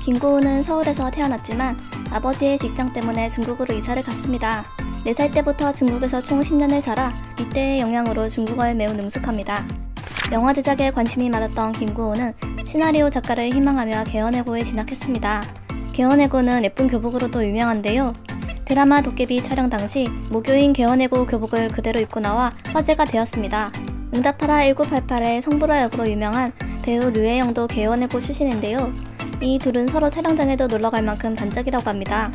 김고은은 서울에서 태어났지만 아버지의 직장 때문에 중국으로 이사를 갔습니다. 4살 때부터 중국에서 총 10년을 살아 이때의 영향으로 중국어에 매우 능숙합니다. 영화 제작에 관심이 많았던 김고은은 시나리오 작가를 희망하며 개헌해고에 진학했습니다. 개헌해고는 예쁜 교복으로도 유명한데요. 드라마 도깨비 촬영 당시 모교인 개헌해고 교복을 그대로 입고 나와 화제가 되었습니다. 응답하라 1988의 성보라 역으로 유명한 배우 류혜영도 개헌해고 출신인데요. 이 둘은 서로 촬영장에도 놀러갈 만큼 단짝이라고 합니다.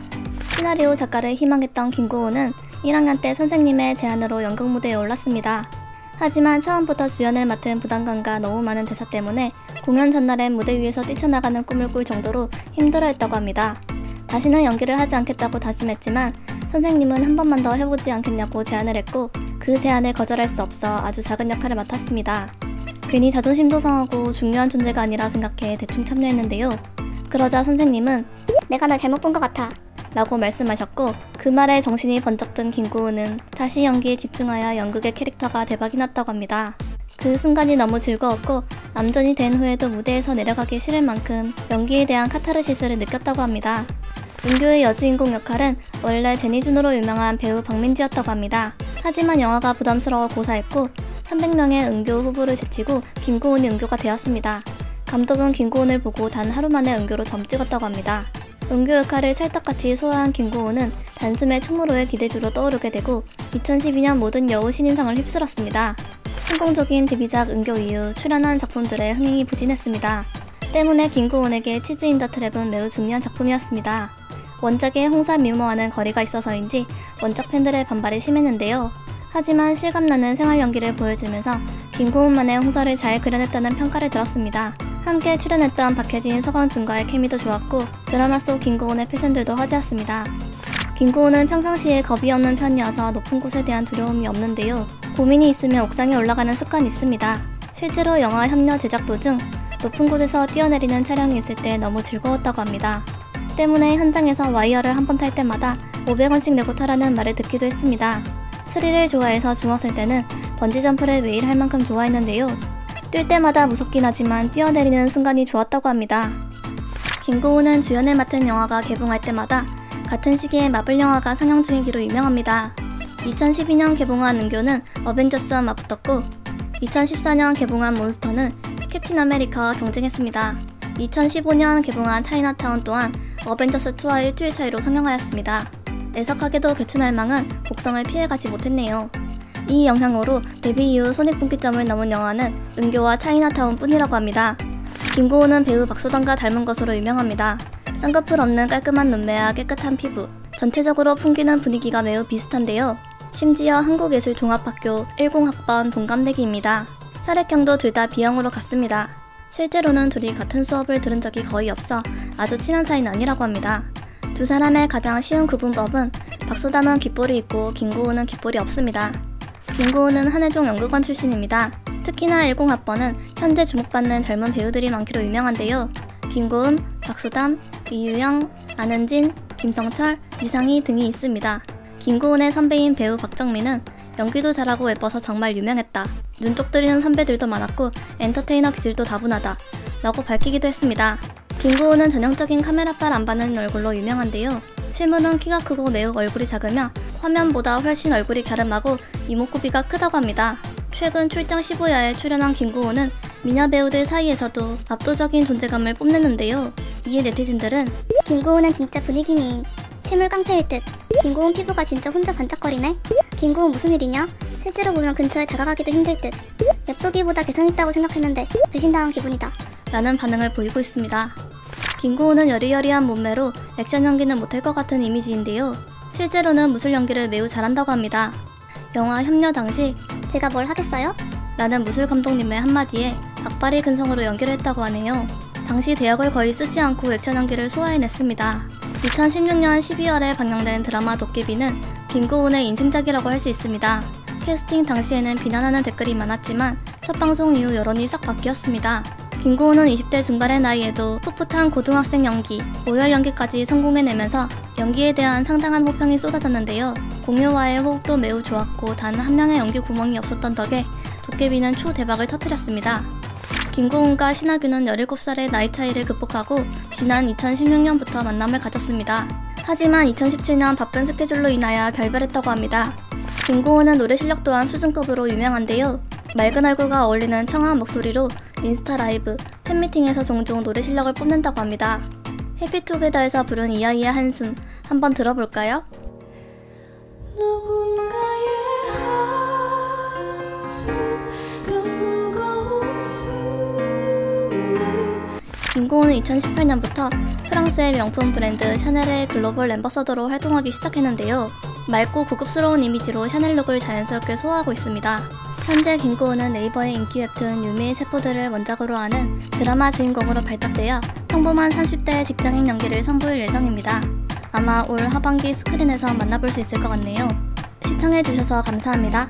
시나리오 작가를 희망했던 김고은은 1학년 때 선생님의 제안으로 연극 무대에 올랐습니다. 하지만 처음부터 주연을 맡은 부담감과 너무 많은 대사 때문에 공연 전날엔 무대 위에서 뛰쳐나가는 꿈을 꿀 정도로 힘들어했다고 합니다. 다시는 연기를 하지 않겠다고 다짐했지만 선생님은 한 번만 더 해보지 않겠냐고 제안을 했고 그 제안을 거절할 수 없어 아주 작은 역할을 맡았습니다. 괜히 자존심도 상하고 중요한 존재가 아니라 생각해 대충 참여했는데요. 그러자 선생님은 내가 널 잘못 본 것 같아 라고 말씀하셨고 그 말에 정신이 번쩍 든 김고은은 다시 연기에 집중하여 연극의 캐릭터가 대박이 났다고 합니다. 그 순간이 너무 즐거웠고 암전이 된 후에도 무대에서 내려가기 싫을 만큼 연기에 대한 카타르시스를 느꼈다고 합니다. 은교의 여주인공 역할은 원래 제니준으로 유명한 배우 박민지였다고 합니다. 하지만 영화가 부담스러워 고사했고 300명의 은교 후보를 제치고 김고은이 은교가 되었습니다. 감독은 김고은을 보고 단 하루 만에 은교로 점 찍었다고 합니다. 은교 역할을 찰떡같이 소화한 김고은은 단숨에 충무로의 기대주로 떠오르게 되고 2012년 모든 여우 신인상을 휩쓸었습니다. 성공적인 데뷔작 은교 이후 출연한 작품들의 흥행이 부진했습니다. 때문에 김고은에게 치즈 인 더 트랩은 매우 중요한 작품이었습니다. 원작의 홍사 미모와는 거리가 있어서인지 원작 팬들의 반발이 심했는데요. 하지만 실감나는 생활 연기를 보여주면서 김고은만의 홍사를 잘 그려냈다는 평가를 들었습니다. 함께 출연했던 박혜진, 서광준과의 케미도 좋았고 드라마 속 김고은의 패션들도 화제였습니다. 김고은은 평상시에 겁이 없는 편이어서 높은 곳에 대한 두려움이 없는데요. 고민이 있으면 옥상에 올라가는 습관이 있습니다. 실제로 영화 협력 제작 도중 높은 곳에서 뛰어내리는 촬영이 있을 때 너무 즐거웠다고 합니다. 때문에 현장에서 와이어를 한 번 탈 때마다 500원씩 내고 타라는 말을 듣기도 했습니다. 스릴을 좋아해서 중학생 때는 번지점프를 매일 할 만큼 좋아했는데요. 뛸 때마다 무섭긴 하지만 뛰어내리는 순간이 좋았다고 합니다. 김고은은 주연을 맡은 영화가 개봉할 때마다 같은 시기에 마블 영화가 상영 중이기로 유명합니다. 2012년 개봉한 은교는 어벤져스와 맞붙었고 2014년 개봉한 몬스터는 캡틴 아메리카와 경쟁했습니다. 2015년 개봉한 차이나타운 또한 어벤져스2와 일주일 차이로 상영하였습니다. 애석하게도 개춘할망은 곡성을 피해가지 못했네요. 이 영향으로 데뷔 이후 손익분기점을 넘은 영화는 은교와 차이나타운 뿐이라고 합니다. 김고은은 배우 박소담과 닮은 것으로 유명합니다. 쌍꺼풀 없는 깔끔한 눈매와 깨끗한 피부, 전체적으로 풍기는 분위기가 매우 비슷한데요. 심지어 한국예술종합학교 10학번 동갑내기입니다. 혈액형도 둘 다 B형으로 같습니다. 실제로는 둘이 같은 수업을 들은 적이 거의 없어 아주 친한 사이는 아니라고 합니다. 두 사람의 가장 쉬운 구분법은 박소담은 귓볼이 있고 김고은은 귓볼이 없습니다. 김고은은 한예종 연극원 출신입니다. 특히나 10학번은 현재 주목받는 젊은 배우들이 많기로 유명한데요. 김고은, 박소담, 이유영, 안은진, 김성철, 이상희 등이 있습니다. 김고은의 선배인 배우 박정민은 연기도 잘하고 예뻐서 정말 유명했다. 눈독 들이는 선배들도 많았고 엔터테이너 기질도 다분하다 라고 밝히기도 했습니다. 김고은은 전형적인 카메라빨 안 받는 얼굴로 유명한데요. 실물은 키가 크고 매우 얼굴이 작으며 화면보다 훨씬 얼굴이 갸름하고 이목구비가 크다고 합니다. 최근 출장 15야에 출연한 김고은은 미녀 배우들 사이에서도 압도적인 존재감을 뽐냈는데요. 이에 네티즌들은 김고은은 진짜 분위기민 실물 깡패일 듯 김고은 피부가 진짜 혼자 반짝거리네 김고은 무슨 일이냐 실제로 보면 근처에 다가가기도 힘들 듯 예쁘기보다 개성있다고 생각했는데 배신당한 기분이다 라는 반응을 보이고 있습니다. 김고은은 여리여리한 몸매로 액션 연기는 못할 것 같은 이미지인데요. 실제로는 무술 연기를 매우 잘한다고 합니다. 영화 협녀 당시 제가 뭘 하겠어요? 라는 무술 감독님의 한마디에 악바리 근성으로 연기를 했다고 하네요. 당시 대역을 거의 쓰지 않고 액션 연기를 소화해냈습니다. 2016년 12월에 방영된 드라마 도깨비는 김고은의 인생작이라고 할 수 있습니다. 캐스팅 당시에는 비난하는 댓글이 많았지만 첫 방송 이후 여론이 싹 바뀌었습니다. 김고은은 20대 중반의 나이에도 풋풋한 고등학생 연기, 오열 연기까지 성공해내면서 연기에 대한 상당한 호평이 쏟아졌는데요. 공유와의 호흡도 매우 좋았고 단 한 명의 연기 구멍이 없었던 덕에 도깨비는 초대박을 터뜨렸습니다. 김고은과 신하균은 17살의 나이 차이를 극복하고 지난 2016년부터 만남을 가졌습니다. 하지만 2017년 바쁜 스케줄로 인하여 결별했다고 합니다. 김고은은 노래 실력 또한 수준급으로 유명한데요. 맑은 얼굴과 어울리는 청아한 목소리로 인스타 라이브, 팬미팅에서 종종 노래 실력을 뽐낸다고 합니다. 해피투게더에서 부른 이야이의 한숨 한번 들어볼까요? 누군가의 한숨 그 무거운 숨을. 김고은은 2018년부터 프랑스의 명품 브랜드 샤넬의 글로벌 앰버서더로 활동하기 시작했는데요. 맑고 고급스러운 이미지로 샤넬룩을 자연스럽게 소화하고 있습니다. 현재 김고은은 네이버의 인기 웹툰 유미의 세포들을 원작으로 하는 드라마 주인공으로 발탁되어 평범한 30대 직장인 연기를 선보일 예정입니다. 아마 올 하반기 스크린에서 만나볼 수 있을 것 같네요. 시청해주셔서 감사합니다.